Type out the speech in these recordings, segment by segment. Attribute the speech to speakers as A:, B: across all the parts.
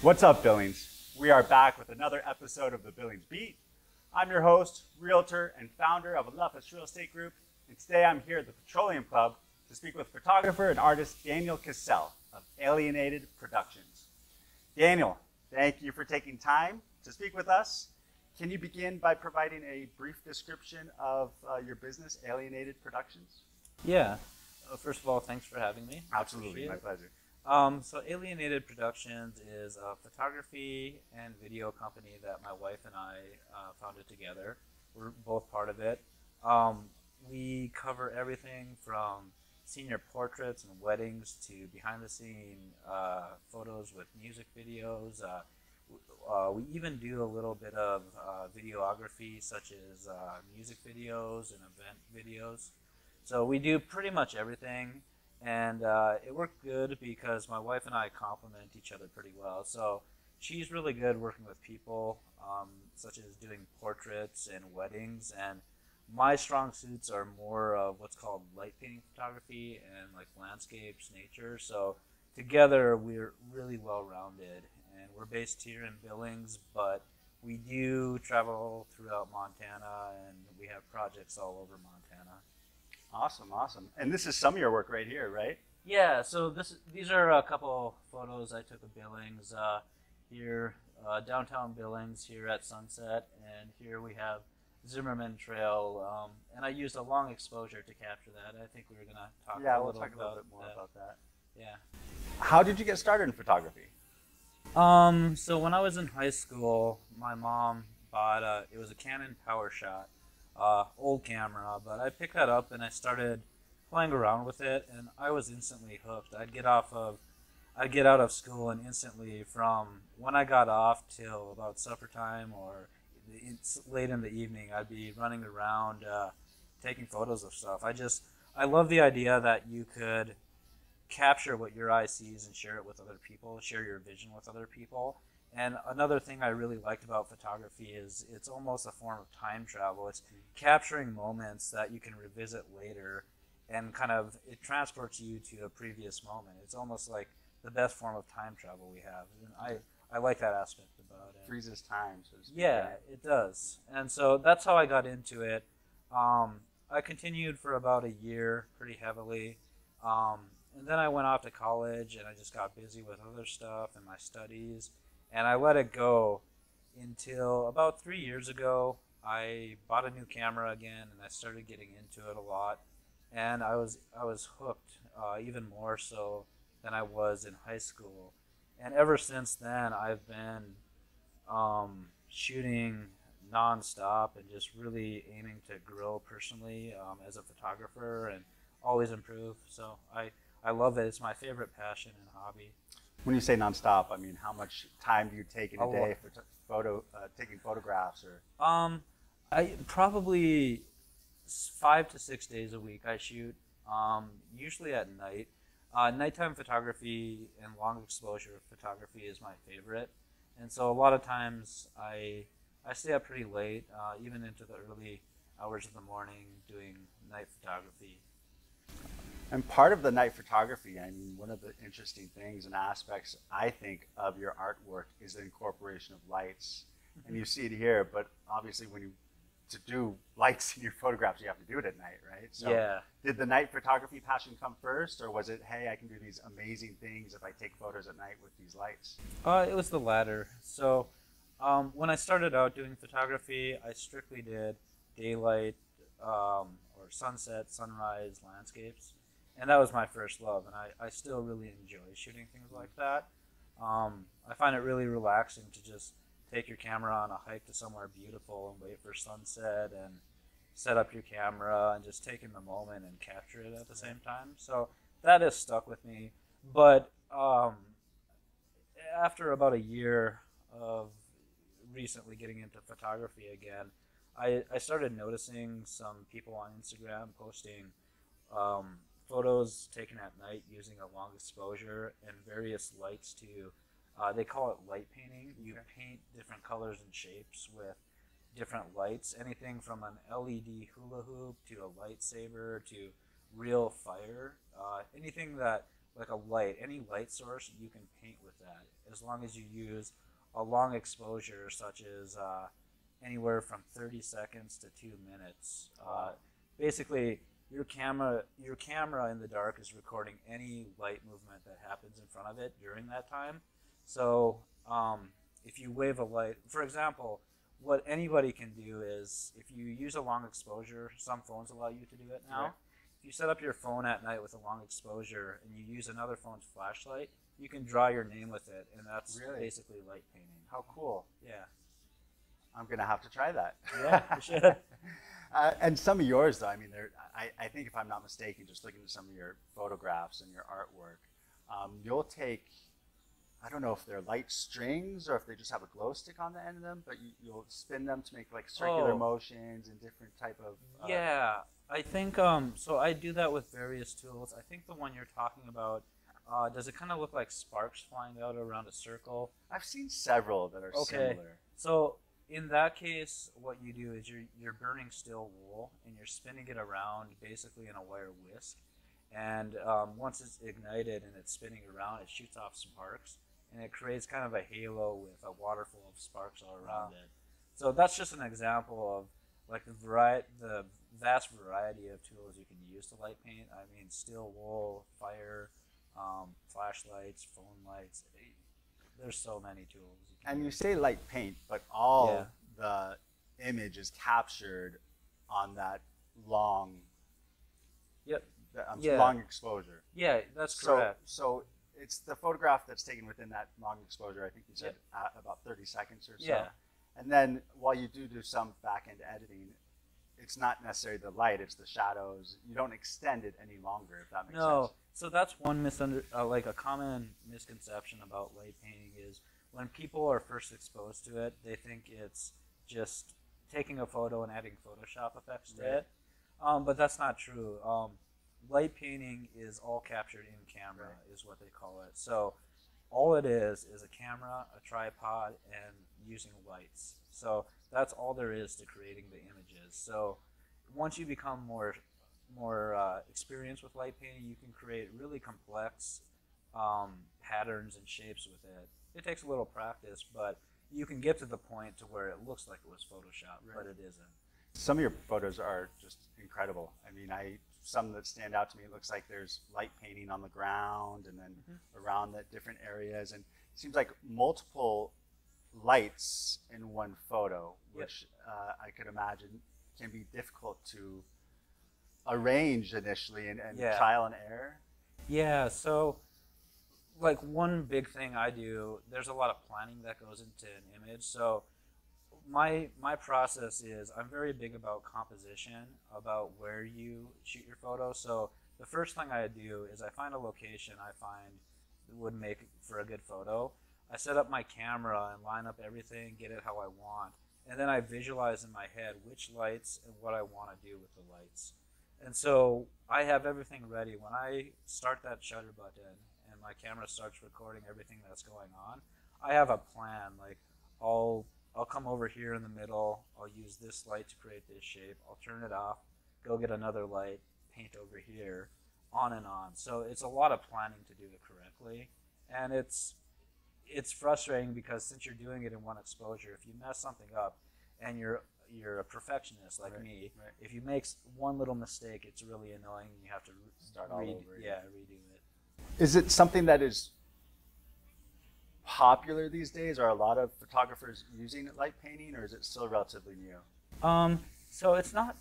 A: What's up, Billings? We are back with another episode of the Billings Beat. I'm your host, realtor, and founder of Alephus Real Estate Group, and today I'm here at the Petroleum Club to speak with photographer and artist Daniel Kessel of Alienated Productions. Daniel, thank you for taking time to speak with us. Can you begin by providing a brief description of your business, Alienated Productions?
B: Yeah. First of all, thanks for having me.
A: Absolutely, my pleasure.
B: So Alienated Productions is a photography and video company that my wife and I founded together. We're both part of it. We cover everything from senior portraits and weddings to behind-the-scene photos with music videos. We even do a little bit of videography, such as music videos and event videos. So we do pretty much everything, and it worked good because my wife and I complement each other pretty well. So she's really good working with people, such as doing portraits and weddings, and my strong suits are more of what's called light painting photography and like landscapes, nature. So together we're really well-rounded, and we're based here in Billings, but we do travel throughout Montana, and we have projects all over Montana.
A: Awesome, awesome. And this is some of your work right here, right?
B: Yeah, so these are a couple photos I took of Billings here, downtown Billings here at sunset, and here we have Zimmerman Trail, and I used a long exposure to capture that. I think we were going to talk a little bit more about that. Yeah.
A: How did you get started in photography?
B: So when I was in high school, my mom bought it was a Canon PowerShot, old camera, but I picked that up and I started playing around with it, and I was instantly hooked. I'd get out of school, and instantly from when I got off till about supper time or it's late in the evening, I'd be running around taking photos of stuff. I love the idea that you could capture what your eye sees and share it with other people, share your vision with other people. And another thing I really liked about photography is it's almost a form of time travel. It's capturing moments that you can revisit later, and kind of it transports you to a previous moment. It's almost like the best form of time travel we have. And I like that aspect about it.
A: Freezes time, so to speak.
B: Yeah, it does. And so that's how I got into it. I continued for about a year pretty heavily. And then I went off to college, and I just got busy with other stuff and my studies. And I let it go until about 3 years ago. I bought a new camera again, and I started getting into it a lot. And I was hooked, even more so than I was in high school. And ever since then, I've been shooting nonstop and just really aiming to grow personally as a photographer and always improve. So I love it. It's my favorite passion and hobby.
A: When you say nonstop, I mean, how much time do you take in a day for taking photographs? Or
B: I probably 5 to 6 days a week I shoot, usually at night. Nighttime photography and long exposure photography is my favorite, and so a lot of times I stay up pretty late, even into the early hours of the morning, doing night photography.
A: And part of the night photography, I mean, one of the interesting things and aspects, I think, of your artwork is the incorporation of lights. Mm-hmm. And you see it here, but obviously to do lights in your photographs, you have to do it at night, right? So
B: yeah.
A: Did the night photography passion come first, or was it, hey, I can do these amazing things if I take photos at night with these lights?
B: It was the latter. So when I started out doing photography, I strictly did daylight or sunset, sunrise, landscapes. And that was my first love, and I still really enjoy shooting things like that. I find it really relaxing to just take your camera on a hike to somewhere beautiful and wait for sunset and set up your camera and just take in the moment and capture it at the same time. So that has stuck with me. But after about a year of recently getting into photography again, I started noticing some people on Instagram posting photos taken at night using a long exposure and various lights to, they call it light painting. You paint different colors and shapes with different lights, anything from an LED hula hoop to a lightsaber to real fire, anything that like a light, any light source, you can paint with that as long as you use a long exposure, such as anywhere from 30 seconds to 2 minutes. Basically, your camera in the dark is recording any light movement that happens in front of it during that time. So if you wave a light, for example, what anybody can do is if you use a long exposure, some phones allow you to do it now.
A: Right.
B: If you set up your phone at night with a long exposure and you use another phone's flashlight, you can draw your name with it, and that's basically light painting.
A: How cool.
B: Yeah.
A: I'm going to have to try that.
B: Yeah, you should.
A: And some of yours, though, I mean, I think if I'm not mistaken, just looking at some of your photographs and your artwork, you'll take, I don't know if they're light strings or if they just have a glow stick on the end of them, but you'll spin them to make like circular motions and different type of...
B: Yeah, I think, so I do that with various tools. I think the one you're talking about, does it kind of look like sparks flying out around a circle?
A: I've seen several that are similar.
B: So in that case, what you do is you're burning still wool and you're spinning it around basically in a wire whisk. And once it's ignited and it's spinning around, it shoots off sparks. And it creates kind of a halo with a waterfall of sparks all around it. So that's just an example of like the vast variety of tools you can use to light paint. I mean, steel wool, fire, flashlights, phone lights. There's so many tools.
A: And you say light paint, but all the image is captured on that long, long exposure.
B: Yeah, that's correct.
A: So it's the photograph that's taken within that long exposure. I think you said about 30 seconds or so.
B: Yeah.
A: And then while you do some back-end editing, it's not necessarily the light, it's the shadows. You don't extend it any longer, if that makes sense.
B: No. So that's one like a common misconception about light painting is when people are first exposed to it, they think it's just taking a photo and adding Photoshop effects to it. But that's not true. Light painting is all captured in camera, is what they call it. So all it is a camera, a tripod, and using lights. So that's all there is to creating the images. So once you become more experienced with light painting, you can create really complex patterns and shapes with it. It takes a little practice, but you can get to the point to where it looks like it was Photoshop, but it isn't.
A: Some of your photos are just incredible. I mean, some that stand out to me, it looks like there's light painting on the ground and then around the different areas. And it seems like multiple lights in one photo, which I could imagine can be difficult to arrange initially and trial and error. Yeah,
B: so like one big thing I do, there's a lot of planning that goes into an image. So my process is I'm very big about composition, about where you shoot your photo. So the first thing I do is I find a location I find would make for a good photo. I set up my camera and line up everything, get it how I want. And then I visualize in my head which lights and what I want to do with the lights. And so I have everything ready. When I start that shutter button and my camera starts recording everything that's going on, I have a plan. Like I'll come over here in the middle, I'll use this light to create this shape, I'll turn it off, go get another light, paint over here, on and on. So it's a lot of planning to do it correctly. And it's frustrating because since you're doing it in one exposure, if you mess something up and you're a perfectionist like me, if you make one little mistake, it's really annoying. You have to
A: start all over.
B: Redo it.
A: Is it something that is popular these days? Are a lot of photographers using light painting, or is it still relatively new?
B: So it's not.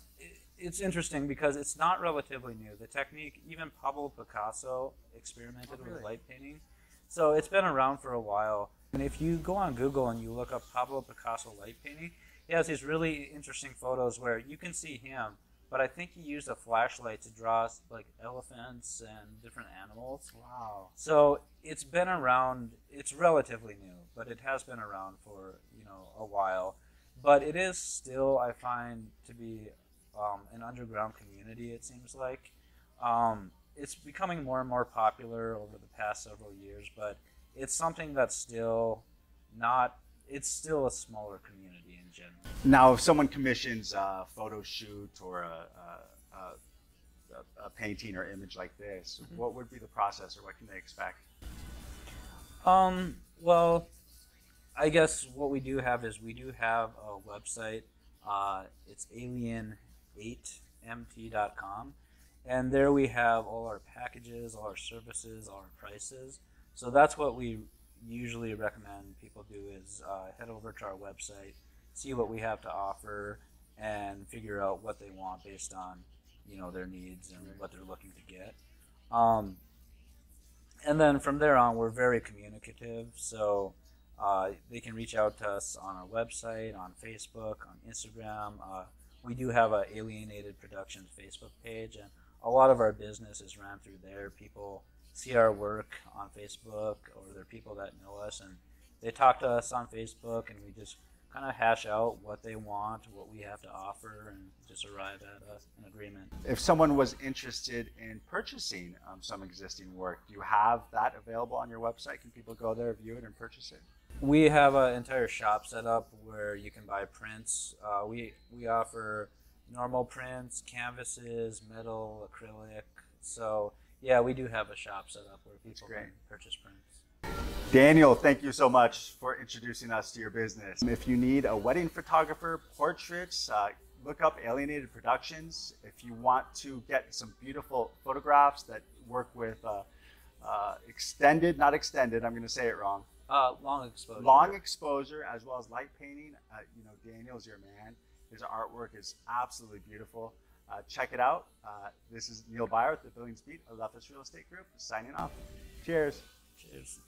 B: It's interesting because it's not relatively new. The technique, even Pablo Picasso experimented with light painting. So it's been around for a while. And if you go on Google and you look up Pablo Picasso light painting, he has these really interesting photos where you can see him, but I think he used a flashlight to draw like elephants and different animals.
A: Wow.
B: So it's been around, it's relatively new, but it has been around for, a while. But it is still, I find, to be an underground community, it seems like. It's becoming more and more popular over the past several years, but it's something that's still not, it's still a smaller community in general.
A: Now, if someone commissions a photo shoot or a painting or image like this, what would be the process, or what can they expect?
B: Well, I guess what we do have is we do have a website. It's alien8mt.com. And there we have all our packages, all our services, all our prices. So that's what we usually recommend people do is head over to our website, see what we have to offer, and figure out what they want based on, their needs and what they're looking to get. And then from there on, we're very communicative. So they can reach out to us on our website, on Facebook, on Instagram. We do have a Alienated Productions Facebook page, and a lot of our business is ran through there. People see our work on Facebook, or they're people that know us, and they talk to us on Facebook, and we just kind of hash out what they want, what we have to offer, and just arrive at an agreement.
A: If someone was interested in purchasing some existing work, do you have that available on your website? Can people go there, view it, and purchase it?
B: We have an entire shop set up where you can buy prints. We offer normal prints, canvases, metal, acrylic. So yeah, we do have a shop set up where people can purchase prints.
A: Daniel, thank you so much for introducing us to your business. If you need a wedding photographer, portraits, look up Alienated Productions. If you want to get some beautiful photographs that work with extended, not extended, I'm going to say it wrong.
B: Long exposure.
A: Long exposure, as well as light painting. Daniel's your man. His artwork is absolutely beautiful. Check it out. This is Neil Byer with the Billings Beat, a Leftist Real Estate Group, signing off. Cheers.
B: Cheers.